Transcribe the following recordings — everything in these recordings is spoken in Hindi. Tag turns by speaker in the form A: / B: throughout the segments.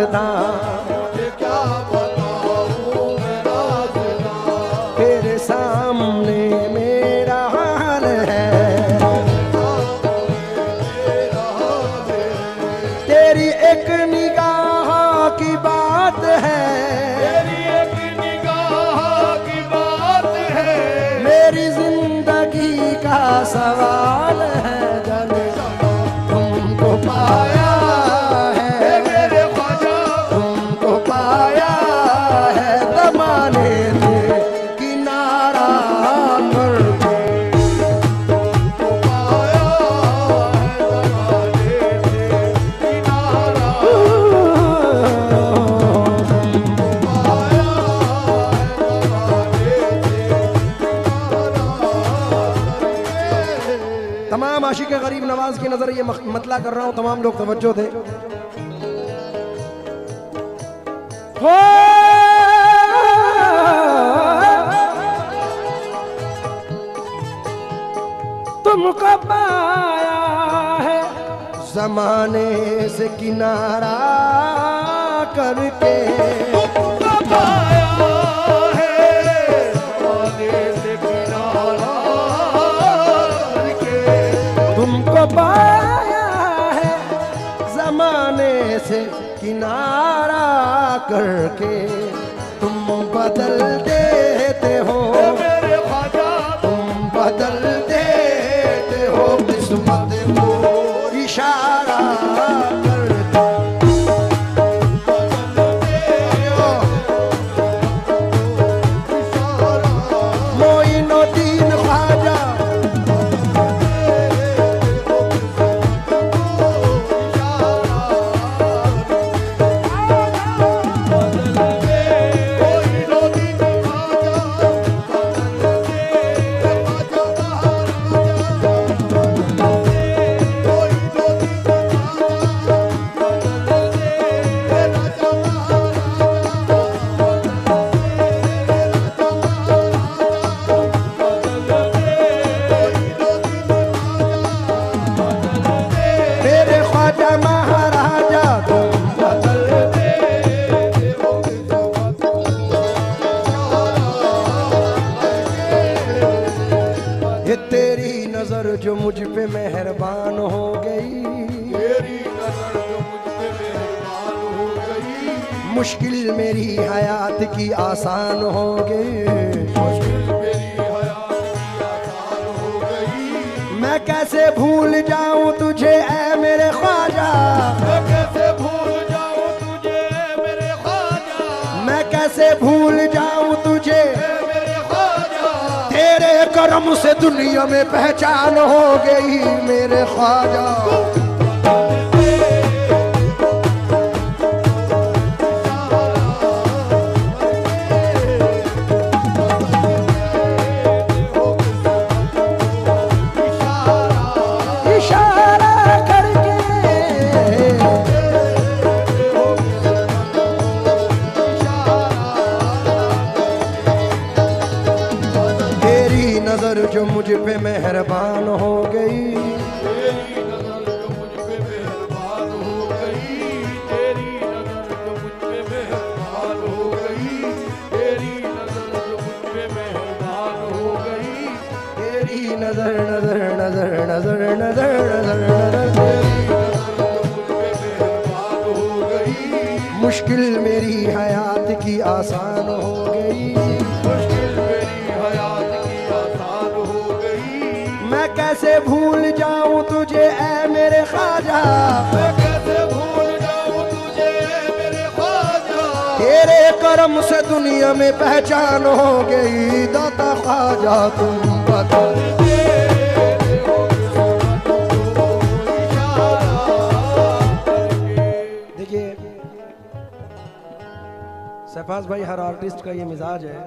A: राज़दां,
B: मुझे क्या बताऊं मैं राज़दां,
A: तेरे सामने मेरा हाल है,
B: मेरा हाल है,
A: तेरी एक निगाह की बात है,
B: तेरी एक निगाह की बात है,
A: मेरी जिंदगी का सवाल है। जब तुमको पाया है,
B: मेरे ख्वाजा
A: तुमको पाया है, ज़माने से किनारा करके,
B: पाया है ज़माने से किनारा, पाया है ज़माने से किनारा।
A: तमाम आशिक गरीब नवाज की नजर ये मतला कर रहा हूँ, तमाम लोग तवज्जो दे। हो तुमको पाया है, जमाने से किनारा करके,
B: तुमको पाया है ज़माने से किनारा करके,
A: तुमको पाया है, जमाने से किनारा करके, तुम बदल देते हो,
B: मेरे ख्वाजा
A: तुम बदल देते हो किस्मत को इशारा करके। मोइनुद्दीन ख्वाजा, मेरे ख्वाजा महाराजा, तुम बदल ये तेरी नजर जो मुझ पे मेहरबान हो गई,
B: तेरी नजर जो मुझ पे मेहरबान हो गई,
A: मुश्किल मेरी हयात की आसान हो गई।
B: मुश्किल मेरी हयात की आसान हो गई,
A: मैं कैसे भूल जाऊं तुझे ऐ मेरे ख्वाजा,
B: मैं कैसे भूल जाऊं तुझे मेरे ख्वाजा,
A: मैं कैसे भूल जाऊं तुझे,
B: मेरे ख्वाजा,
A: तेरे करम से दुनिया में पहचान हो गई मेरे ख्वाजा। इशारा करके तेरी नजर जो मुझ पे मेहरबान हो गई,
B: तेरी नजर जो मुझ पे मेहरबान हो गई, तेरी नजर जो मुझ पे मेहरबान हो गई, तेरी नजर जो मुझ पे मेहरबान हो गई,
A: तेरी नजर नजर नजर नजर नजर नजर नजर,
B: तेरी नजर जो मुझ पे मेहरबान हो गई,
A: मुश्किल मेरी हयात की आसान हो गई।
B: मुश्किल मेरी हयात की आसान हो गई,
A: मैं कैसे भूल जाऊं तुझे ऐ मेरे ख्वाजा,
B: मैं कैसे भूल जाऊं तुझे मेरे ख्वाजा,
A: तेरे करम से दुनिया में पहचान हो गई दाता ख्वाजा। तुम बदल देखिए शहबाज भाई, हर आर्टिस्ट का ये मिजाज है,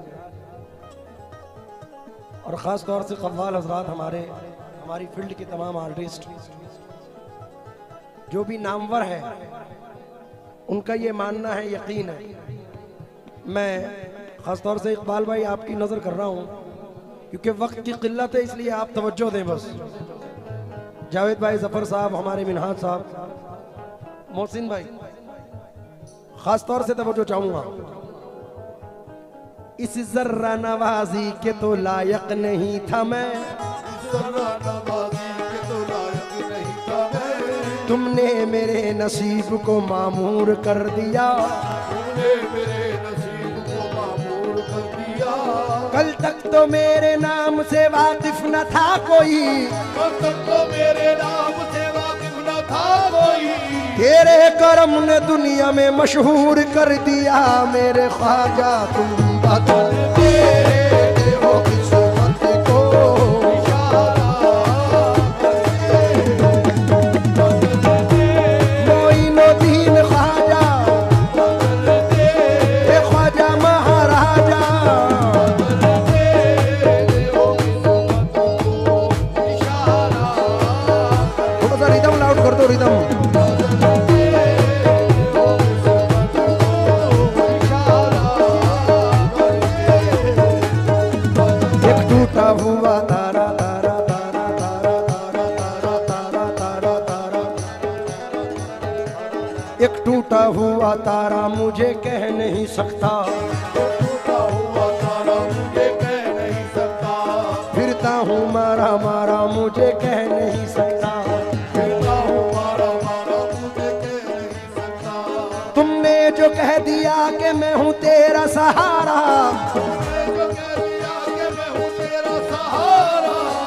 A: और ख़ास तौर से कव्वाल हजरात, हमारी फील्ड के तमाम आर्टिस्ट जो भी नामवर है, उनका ये मानना है, यकीन है। मैं ख़ास तौर से इकबाल भाई आपकी नज़र कर रहा हूँ, क्योंकि वक्त की किल्लत है, इसलिए आप तवज्जो दें बस। जावेद भाई, जफर साहब, हमारे मिनहाज साहब, मोहसिन भाई, खास तौर से तवज्जो चाहूंगा, इस जर्रा नवाजी के तो लायक नहीं था मैं,
B: जर्रा नवाजी के तो लायक नहीं था मैं,
A: तुमने मेरे नसीब को मामूर कर दिया,
B: तुमने मेरे नसीब को मामूर कर दिया।
A: कल तक तो मेरे नाम से वाकिफ न था कोई,
B: कल तक तो मेरे नाम से वाकिफ न था कोई,
A: तेरे करम ने दुनिया में मशहूर कर दिया। मेरे ख्वाजा तुम बदल दे हो किस्मत को, मोइनुद्दीन ख्वाजा, ख्वाजा महाराजा, थोड़ा सा रिदम लाउड कर दो, रिदम। टूटा हुआ तारा तारा तारा तारा तारा तारा तारा तारा, एक टूटा हुआ तारा मुझे कह नहीं सकता,
B: टूटा हुआ तारा मुझे कह नहीं सकता,
A: फिरता हूँ मारा मारा मुझे कह नहीं सकता,
B: फिरता हूँ मारा मारा मुझे कह नहीं सकता।
A: तुमने जो कह दिया कि मैं हूँ तेरा सहारा,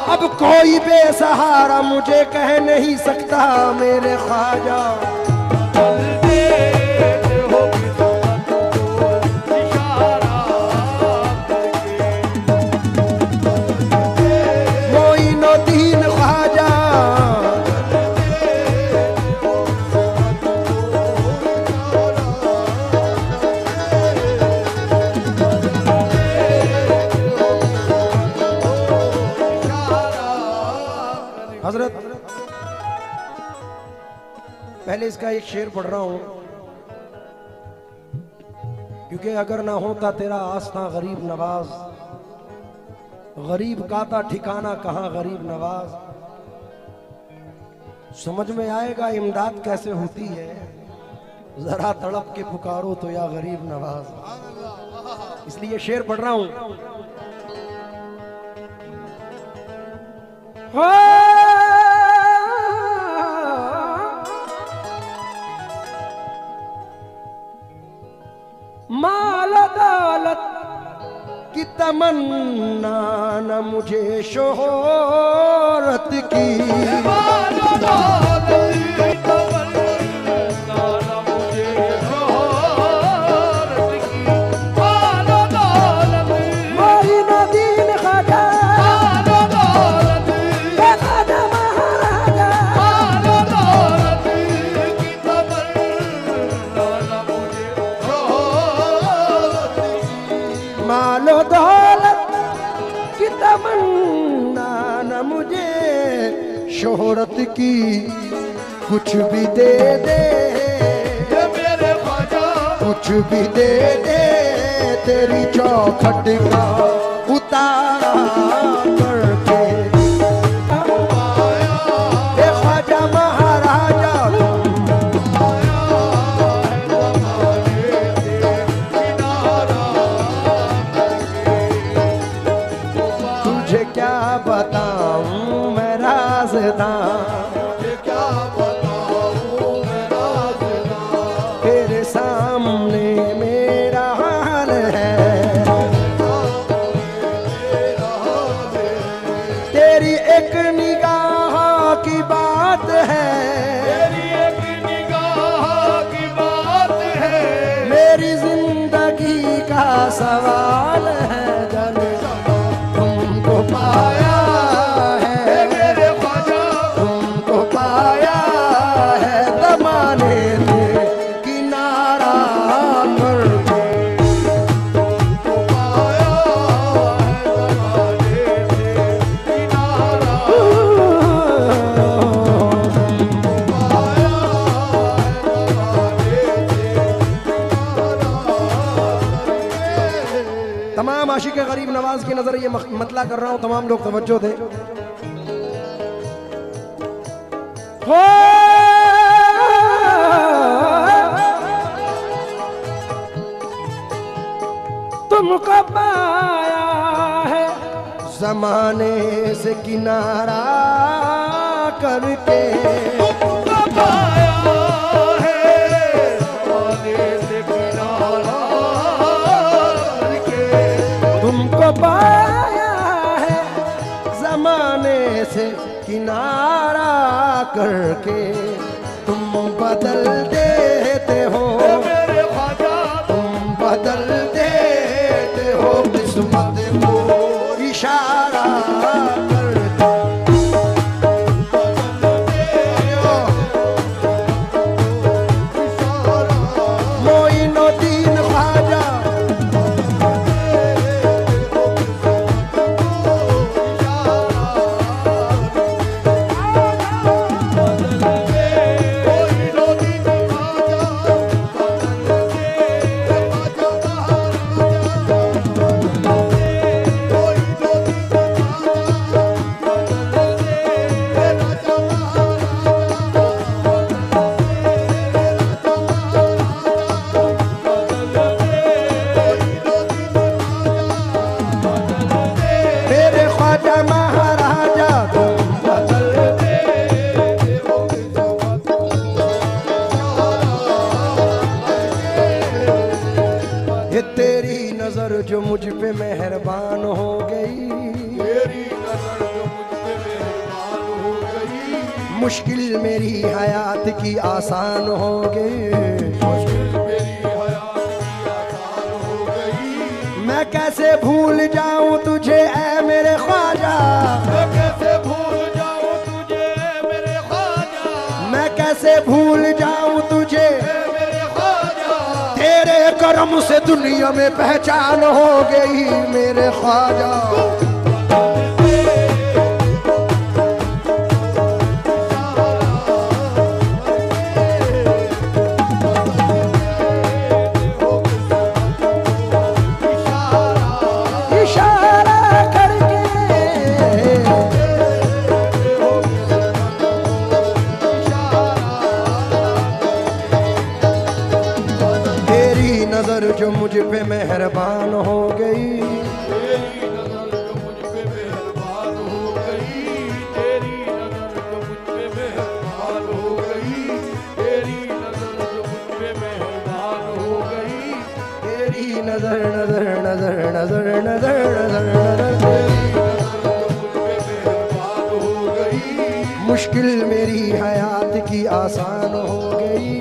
A: अब कोई बेसहारा मुझे कह नहीं सकता। मेरे ख्वाजा मोइनुद्दीन ख्वाजा, हजरत पहले इसका एक शेर पढ़ रहा हूं, क्योंकि अगर ना होता तेरा आस्था गरीब नवाज, गरीब का था ठिकाना कहां गरीब नवाज, समझ में आएगा इमदाद कैसे होती है, जरा तड़प के पुकारो तो या गरीब नवाज। इसलिए शेर पढ़ रहा हूं। माल दौलत की तमन्ना न मुझे शोहरत की,
B: माल दौलत की तमन्ना न मुझे शोहरत की, माल दौलत
A: मोइनुद्दीन ख्वाजा,
B: माल दौलत
A: ख्वाजा महाराजा,
B: माल दौलत की तमन्ना न मुझे शोहरत की,
A: मालो दौलत की तमन्ना न मुझे शोहरत की, कुछ भी दे दे
B: ये मेरे ख्वाजा
A: कुछ भी दे दे, तेरी चौखट का उतारा करके, ए ख्वाजा महाराजा तुझे क्या बताऊं मैं राज़दां,
B: मुझे क्या बताऊं मैं राज़दां,
A: तेरे सामने मेरा हाल है, तेरी एक निगाह की बात है,
B: तेरी एक निगाह की बात है,
A: मेरी जिंदगी का सवाल है, जल तुमको पाया है,
B: मेरे ख्वाजा
A: तुमको पाया है, दमाने से किनारा करके,
B: आया है जमाने से किनारा, आया है
A: तमाम आशिक गरीब नवाज की नजर ये मतला कर रहा हूं, तमाम लोग तवज्जो दें। हो तुमको पाया है जमाने से किनारा करके,
B: तुमको पाया है जमाने से किनारा करके,
A: तुमको पाया है जमाने से किनारा करके, तुम बदल देते हो
B: मेरे ख्वाजा,
A: तुम बदल देते हो किस्मत को इशारा करके। मोइनुद्दीन ख्वाजा मेरे ख्वाजा महाराजा तुम बदल ये तेरी नजर जो मुझ पे मेहरबान हो गई,
B: तेरी नजर जो मुझ पे मेहरबान हो गई,
A: मुश्किल मेरी हयात की आसान हो गई।
B: मुश्किल मेरी हयात की आसान हो गई।
A: मैं कैसे भूल जाऊं तुझे ऐ मेरे ख्वाजा,
B: मैं कैसे भूल जाऊं तुझे मेरे ख्वाजा,
A: मैं कैसे भूल जाऊं तुझे,
B: मेरे ख्वाजा,
A: तेरे करम से दुनिया में पहचान हो गई मेरे ख्वाजा। इशारा करके तेरी नजर जो मुझ पे मेहरबान हो गई,
B: तेरी नजर जो मुझ पे मेहरबान हो गई, तेरी नजर जो मुझ पे मेहरबान हो गई, तेरी नजर जो मुझ पे मेहरबान हो गई,
A: तेरी नजर नजर नजर नजर नजर नजर नजर
B: तेरी नजर जो मुझ पे मेहरबान हो गई,
A: मुश्किल मेरी हयात की आसान हो गई।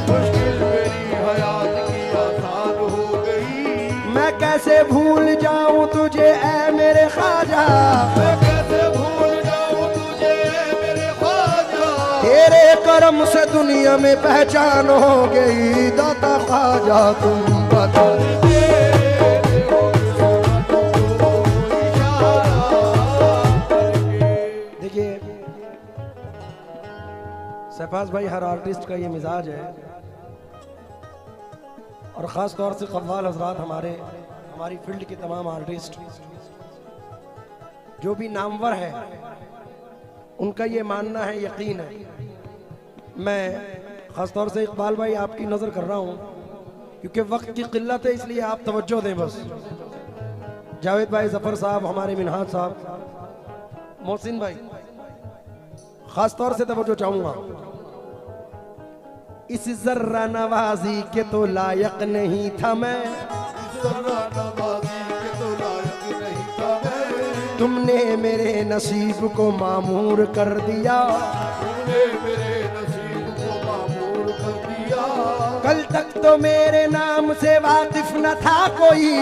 B: मुश्किल मेरी हयात की आसान हो गई।
A: मैं कैसे भूल जाऊं तुझे ऐ मेरे ख्वाजा,
B: मैं कैसे भूल जाऊं तुझे मेरे ख्वाजा,
A: तेरे करम से दुनिया में पहचान हो गई दाता ख्वाजा तुम बदल। देखिए शहबाज भाई, हर आर्टिस्ट का ये मिजाज है, और ख़ास तौर से कव्वाल हजरात, हमारी फील्ड के तमाम आर्टिस्ट जो भी नामवर है, उनका ये मानना है, यकीन है। मैं ख़ास तौर से इकबाल भाई आपकी नज़र कर रहा हूँ, क्योंकि वक्त की किल्लत है, इसलिए आप तवज्जो दें बस। जावेद भाई, जफर साहब, हमारे मिनहाज साहब, मोहसिन भाई, ख़ास तौर से तवज्जो चाहूँगा। इस जर्रा नवाजी के तो लायक नहीं था मैं,
B: जर्रा नवाजी के तो लायक नहीं था मैं,
A: तुमने मेरे नसीब को मामूर कर दिया।
B: तुमने मेरे नसीब को मामूर कर दिया।
A: कल तक तो मेरे नाम से वाकिफ न था कोई,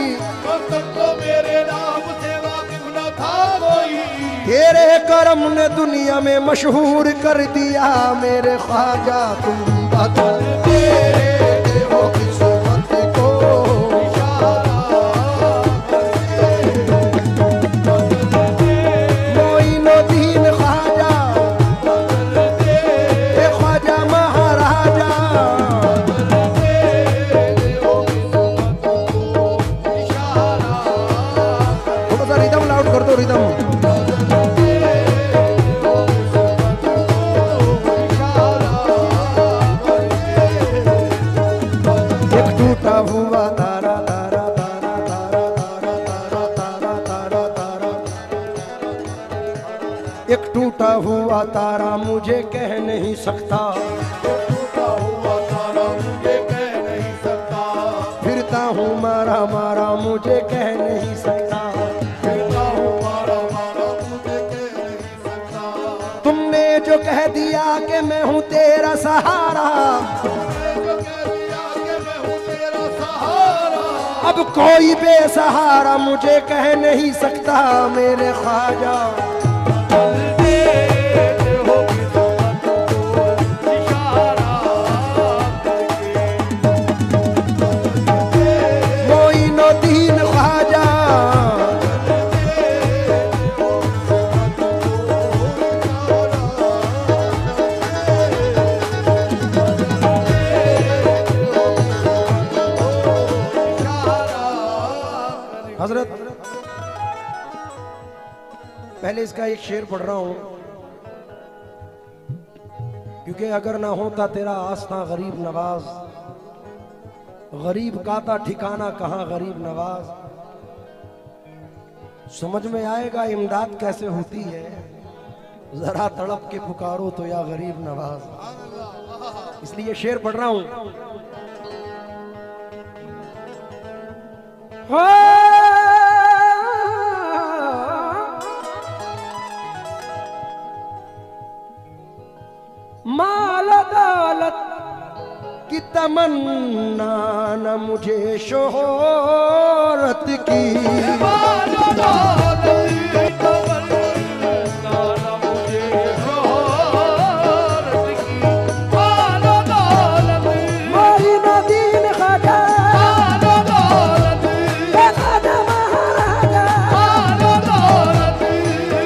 B: कल तक तो मेरे नाम से वाकिफ न था कोई,
A: तेरे करम ने दुनिया में मशहूर कर दिया मेरे ख्वाजा तुम बदल देते हो किस्मत को इशारा करके। मोइनुद्दीन ख्वाजा, ए ख्वाजा महाराजा, थोड़ा सा रिदम लाउड कर दो, रिदम। सकता,
B: टूटा हुआ तारा मुझे कह नहीं सकता,
A: फिरता हूँ मारा मारा मुझे कह नहीं सकता,
B: फिरता हूँ मारा मारा मुझे कह नहीं सकता,
A: तुमने जो कह दिया कि मैं हूँ तेरा सहारा,
B: तुमने जो कह दिया कि मैं हूँ तेरा सहारा,
A: अब कोई बेसहारा मुझे कह नहीं सकता मेरे ख्वाजा।
B: बदल देते हो किस्मत को इशारा करके,
A: मोइनुद्दीन ख्वाजा, हजरत पहले इसका एक शेर पढ़ रहा हूं, क्योंकि अगर ना होता तेरा आस्था गरीब नवाज, गरीब का था ठिकाना कहां गरीब नवाज, समझ में आएगा इमदाद कैसे होती है, जरा तड़प के पुकारो तो या गरीब नवाज। इसलिए शेर पढ़ रहा हूं। माल दौलत की तमन्ना न मुझे शोहरत की,
B: मालो दौलत की तमन्ना न मुझे शोहरत की, मालो दौलत,
A: मोइनुद्दीन ख्वाजा,
B: मालो दौलत,
A: ख्वाजा महाराजा,
B: मालो दौलत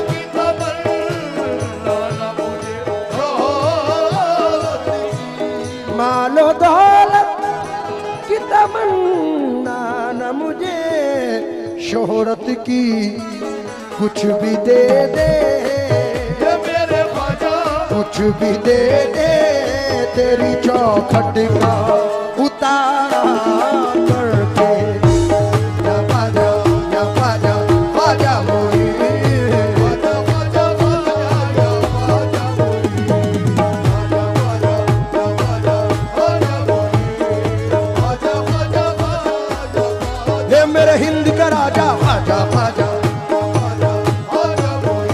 B: की तमन्ना न मुझे शोहरत की,
A: मालो दौलत की तमन्ना न मुझे शोहरत की, कुछ भी दे दे,
B: ये मेरे ख्वाजा,
A: कुछ भी दे दे, तेरी चौखट का उतारा करके, या ख्वाजा ख्वाजा मोई,
B: ख्वाजा ख्वाजा ख्वाजा या ख्वाजा मोई, ख्वाजा ख्वाजा ख्वाजा ख्वाजा मोई, ख्वाजा ख्वाजा ख्वाजा
A: ये मेरे हिंद का राजा ख्वाजा ख्वाजा,
B: ख्वाजा ख्वाजा मोई,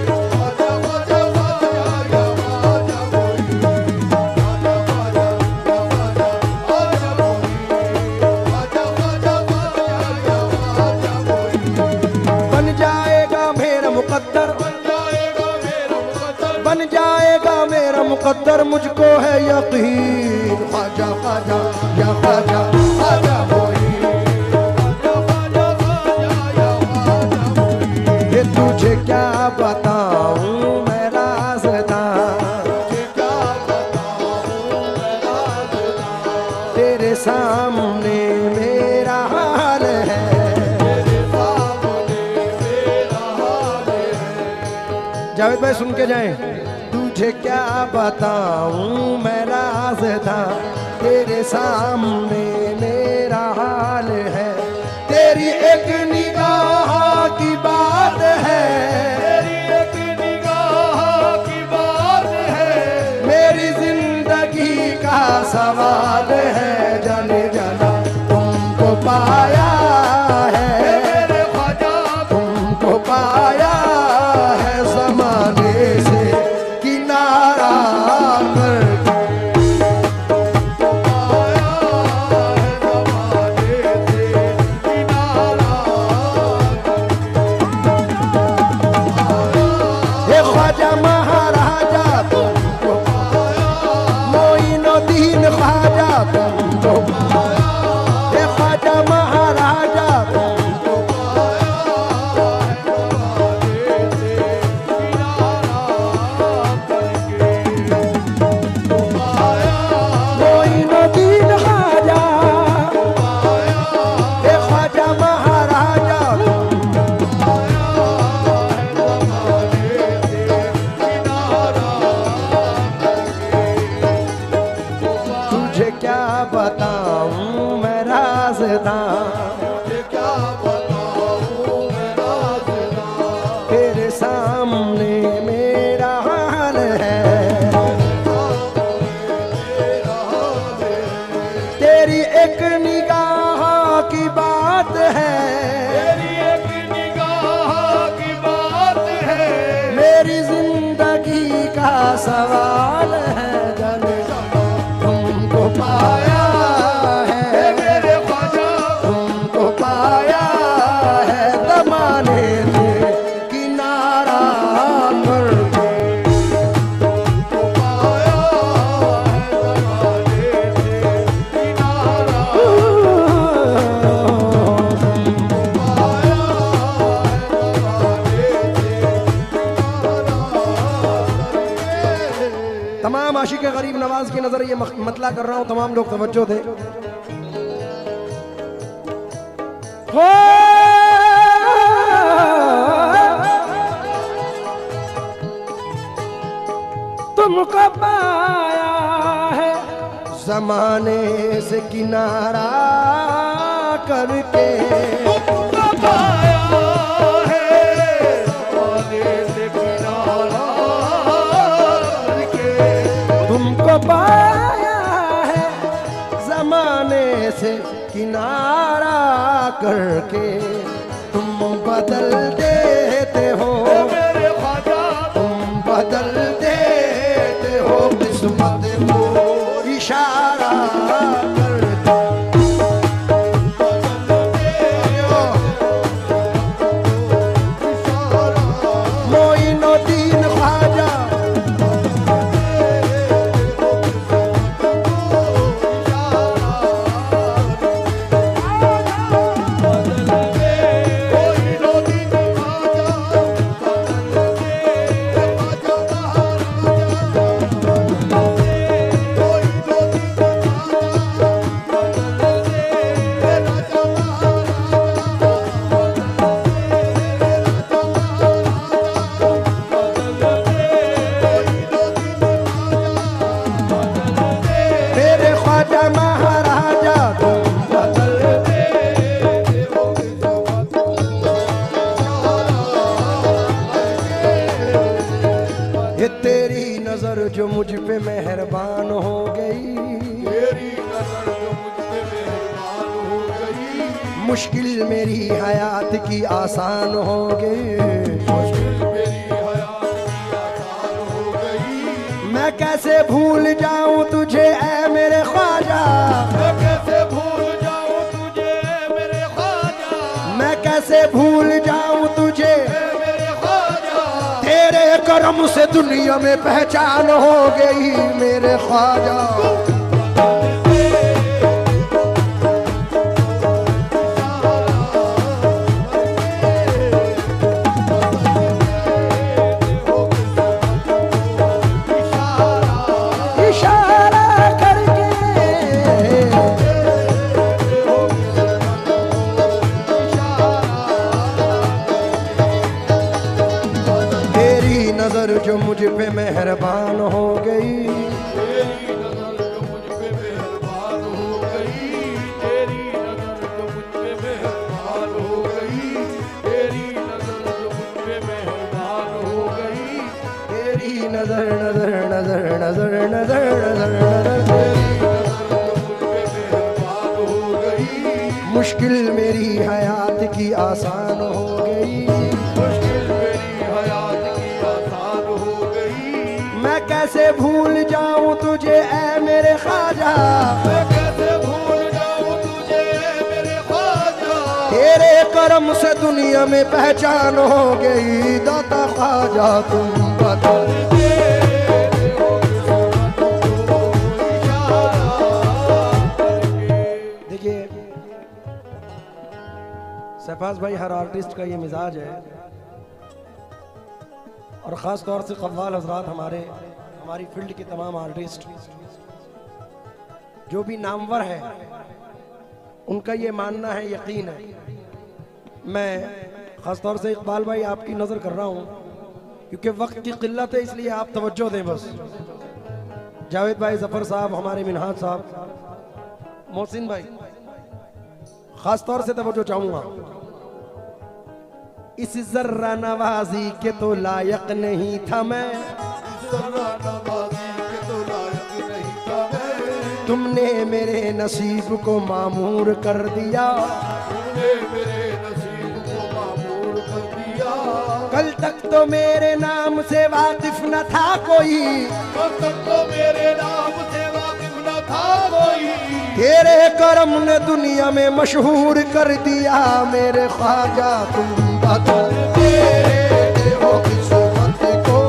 B: ख्वाजा ख्वाजा ख्वाजा या ख्वाजा मोई, ख्वाजा ख्वाजा ख्वाजा ख्वाजा मोई, ख्वाजा ख्वाजा ख्वाजा या ख्वाजा मोई,
A: बन जाएगा मेरा मुकद्दर,
B: बन जाएगा मेरा मुकद्दर,
A: बन जाएगा मेरा मुकद्दर, मुझको है यकीन, ख्वाजा ख्वाजा या ख्वाजा ख्वाजा मोई,
B: ख्वाजा ख्वाजा ख्वाजा या ख्वाजा मोई,
A: ये तुझे क्या बताऊं मैं राज़दां,
B: तुझे क्या बताऊं मैं राज़दां,
A: तेरे सामने मेरा हाल है,
B: तेरे सामने मेरा हाल है,
A: जावेद भाई सुन के जाएं। तुझे क्या बताऊं मैं राज़दां, तेरे सामने मेरा हाल है, तेरी एक निगाह की बात है,
B: तेरी एक निगाह की बात है,
A: मेरी जिंदगी का सवाल है, जाने जाना तुमको पाया है,
B: मेरे ख्वाजा
A: तुमको पाया है ज़माने से किनारा करके,
B: आया है ज़माने से किनारा
A: हे ख्वाजा महाराजा तुमको, मोइनुद्दीन ख्वाजा तुमको, हे ख्वाजा महाराजा तुमको, मोइनुद्दीन ख्वाजा, हे ख्वाजा महाराजा तुमको, तुझे क्या बताऊं मैं राज़दां,
B: मुझे क्या बताऊं मैं राज़दां,
A: तेरे सामने मेरा हाल है, तेरी एक निगाह की बात है,
B: तेरी एक निगाह की बात है,
A: मेरी जिंदगी का सवाल है। जाने तुमको पाया है
B: मेरे ख्वाजा,
A: तुमको पाया है ज़माने से किनारा करके।
B: पाया है ज़माने से किनारा, पाया है ज़माने से।
A: तमाम आशिक गरीब नवाज की नजर ये मतला कर रहा हूं, तमाम लोग तवज्जो दे। तुमको पाया है जमाने से किनारा करके।
B: तुमको पाया है ज़माने से किनारा करके,
A: तुमको पाया है जमाने से किनारा करके। तुम बदल देते हो
B: मेरे ख्वाजा,
A: तुम बदल देते हो किस्मत को इशारा करके। मोइनुद्दीन ख्वाजा मेरे ख्वाजा महाराजा तुम बदल ये तेरी नजर जो मुझ पे मेहरबान हो गई,
B: तेरी नजर जो मुझ पे मेहरबान हो गई,
A: मुश्किल मेरी हयात की आसान हो गई।
B: मुश्किल मेरी हयात की आसान हो गई।
A: मैं कैसे भूल जाऊं तुझे ऐ मेरे ख्वाजा,
B: मैं कैसे भूल जाऊं तुझे मेरे ख्वाजा,
A: मैं कैसे भूल जाऊं तुझे।
B: मेरे ख्वाजा,
A: तेरे करम से दुनिया में पहचान हो गई मेरे ख्वाजा। इशारा करके तेरी नजर जो मुझ पे मेहरबान हो गई,
B: तेरी नजर जो मुझ पे मेहरबान हो गई, तेरी नजर जो मुझ पे मेहरबान हो गई, तेरी नजर जो मुझ पे मेहरबान हो गई,
A: तेरी नजर नजर नजर नजर नजर नजर नजर
B: तेरी नजर जो मुझ पे मेहरबान हो गई,
A: मुश्किल मेरी हयात की आसान हो गई।
B: मुश्किल मेरी हयात की आसान हो गई।
A: मैं कैसे भूल जाऊं तुझे ऐ मेरे ख्वाजा,
B: मैं कैसे भूल जाऊं तुझे मेरे ख्वाजा,
A: तेरे करम से दुनिया में पहचान हो गई। दाता ख्वाजा तुम बदल देखिए शहबाज भाई, हर आर्टिस्ट का ये मिजाज है और ख़ास तौर से कव्वाल हजरात, हमारी फील्ड के तमाम आर्टिस्ट जो भी नामवर है, उनका ये मानना है, यकीन है। मैं ख़ास तौर से इकबाल भाई आपकी नज़र कर रहा हूँ क्योंकि वक्त की किल्लत है, इसलिए आप तवज्जो दें बस। जावेद भाई, जफर साहब, हमारे मिनहाज साहब, मोहसिन भाई, ख़ास तौर से तवज्जो चाहूँगा। इस जर्रा नवाजी के तो लायक नहीं था मैं,
B: जर्रा नवाजी के तो लायक नहीं था मैं,
A: तुमने मेरे नसीब को मामूर कर दिया,
B: तूने मेरे नसीब को मामूर कर दिया।
A: कल तक तो मेरे नाम से वाकिफ न था कोई,
B: कल तक तो मेरे नाम से वाकिफ न था कोई,
A: तेरे करम ने दुनिया में मशहूर कर दिया। मेरे ख्वाजा तुम बदल दे हो किस्मत को,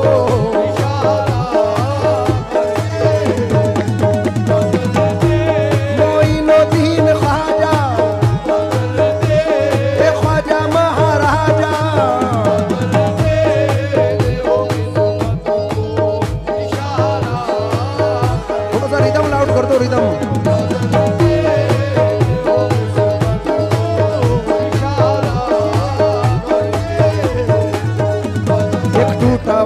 A: मोइनुद्दीन ख्वाजा, ख्वाजा महाराजा, थोड़ा सा रिदम लाउड कर दो, रिदम।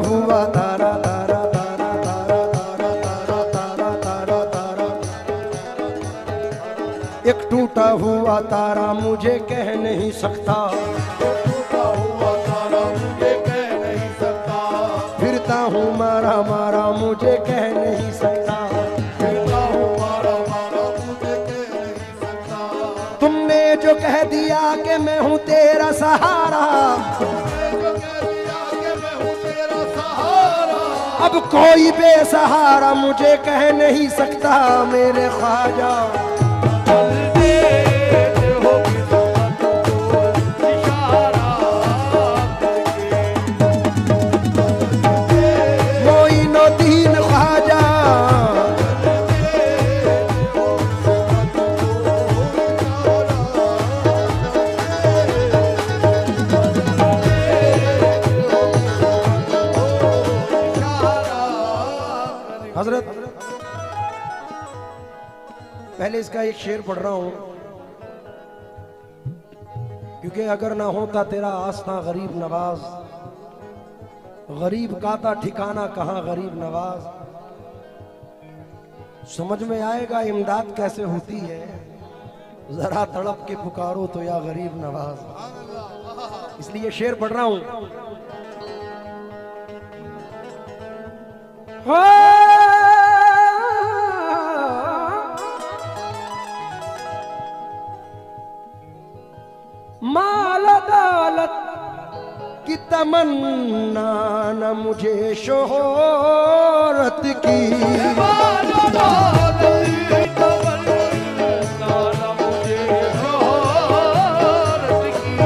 A: हुआ तारा तारा तारा तारा तारा तारा तारा तारा, एक टूटा हुआ तारा मुझे कह नहीं सकता,
B: टूटा हुआ तारा मुझे कह नहीं सकता,
A: फिरता हूँ मारा मारा मुझे कह नहीं सकता,
B: फिरता हूँ मारा मारा मुझे कह नहीं सकता।
A: तुमने जो कह दिया कि मैं हूँ तेरा सहारा, अब कोई बेसहारा मुझे कह नहीं सकता। मेरे ख्वाजा मोइनुद्दीन ख्वाजा, हजरत पहले इसका एक शेर पढ़ रहा हूं, क्योंकि अगर ना होता तेरा आस्था गरीब नवाज, गरीब का था ठिकाना कहां गरीब नवाज, समझ में आएगा इमदाद कैसे होती है, जरा तड़प के पुकारो तो या गरीब नवाज। इसलिए शेर पढ़ रहा हूं। माल दौलत की तमन्ना न मुझे शोहरत की,
B: माल दौलत की तमन्ना न मुझे शोहरत की,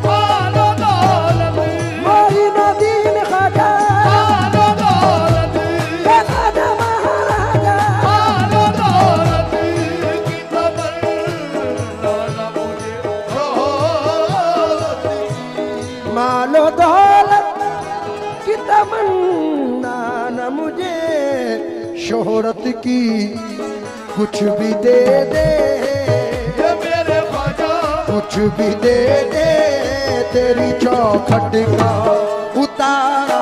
B: माल दौलत
A: मोइनुद्दीन ख्वाजा,
B: माल दौलत
A: ख्वाजा महाराजा,
B: माल दौलत की तमन्ना न मुझे शोहरत की,
A: मालो दौलत की तमन्ना न मुझे शोहरत की, कुछ भी दे दे
B: ये मेरे ख्वाजा,
A: कुछ भी दे दे तेरी चौखट का उतारा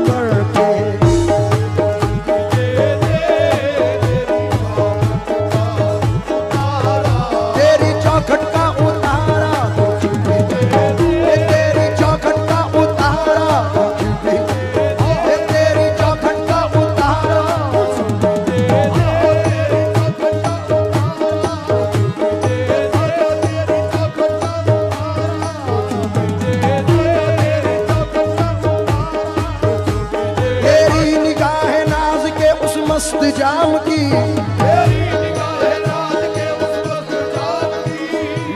A: करके, तेरी चौखट का उतारा, कुछ भी दे दे तेरी चौखट का उतारा, कुछ भी दे तेरी चौखट का उतारा, तेरी निगाह नाज के उस मस्त जाम की,
B: तेरी निगाह रात के उस वक्त जाम की,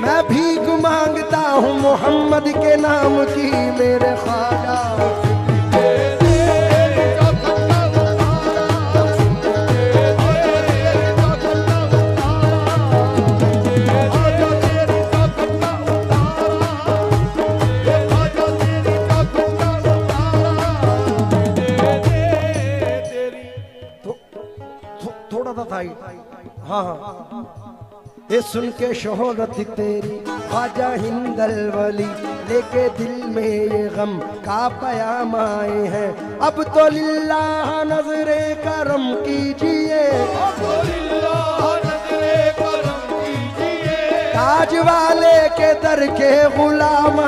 A: मैं भीख मांगता हूँ मोहम्मद के नाम की। मेरे ख्वाजा थोड़ा सा था, हाँ हाँ, ये सुन के शोहरत तेरी ख्वाजा हिंदल वली, लेके दिल में ये गम का पयाम आए हैं, अब तो लिल्लाह नजरे करम कीजिए, ताज वाले के दर के गुलाम